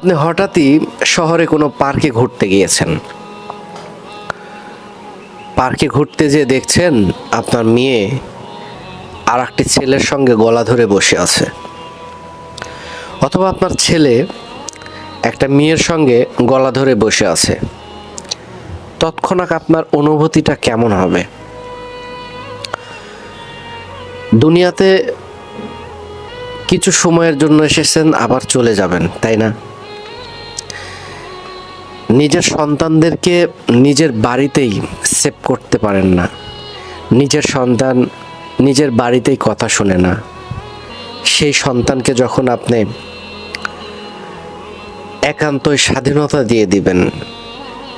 আপনি হঠাৎই শহরে কোনো পার্কে ঘুরতে গিয়েছেন। পার্কে ঘুরতে যেয়ে দেখছেন আপনার মেয়ে আর একটি ছেলের সঙ্গে গলা ধরে বসে আছে, অথবা আপনার ছেলে একটা মেয়ের সঙ্গে গলা ধরে বসে আছে। তৎক্ষণাৎ আপনার অনুভূতিটা কেমন হবে? দুনিয়াতে কিছু সময়ের জন্য এসেছেন, আবার চলে যাবেন, তাই না? নিজের সন্তানদেরকে নিজের বাড়িতেই সেভ করতে পারেন না। নিজের সন্তান নিজের বাড়িতেই কথা শোনে না। সেই সন্তানকে যখন আপনি একান্তই স্বাধীনতা দিয়ে দিবেন,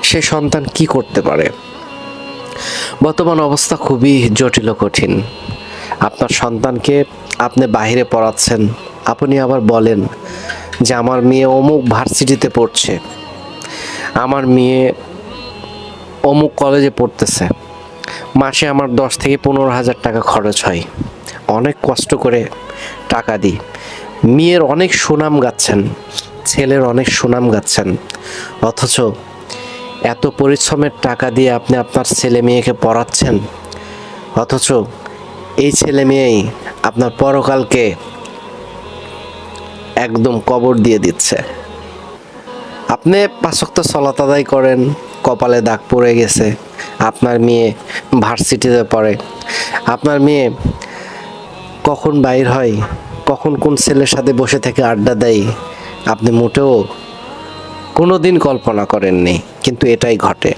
সে সন্তান কি করতে পারে? বর্তমান অবস্থা খুবই জটিল ও কঠিন। আপনার সন্তানকে আপনি বাইরে পড়াচ্ছেন, আপনি আবার বলেন যে আমার মেয়ে অমুক ভার্সিটিতে পড়ছে, আমার মেয়ে অমুক কলেজে পড়তেছে, মাসে আমার 10 থেকে 15,000 টাকা খরচ হয়, অনেক কষ্ট করে টাকা দিই। মেয়ের অনেক সুনাম গাচ্ছেন, ছেলের অনেক সুনাম গাচ্ছেন, অথচ এত পরিশ্রমের টাকা দিয়ে আপনি আপনার ছেলে মেয়েকে পড়াচ্ছেন, অথচ এই ছেলে মেয়েই আপনার পরকালকে একদম কবর দিয়ে দিচ্ছে। আপনি 5 ওয়াক্ত সালাত আদায় করেন, কপালে দাগ পড়ে গেছে, আপনার মেয়ে ভার্সিটিতে পড়ে, আপনার মেয়ে কখন বাইর হয়, কখন কোন ছেলের সাথে বসে থেকে আড্ডা দেয়, আপনি মোটেও কোনো দিন কল্পনা করেননি, কিন্তু এটাই ঘটে।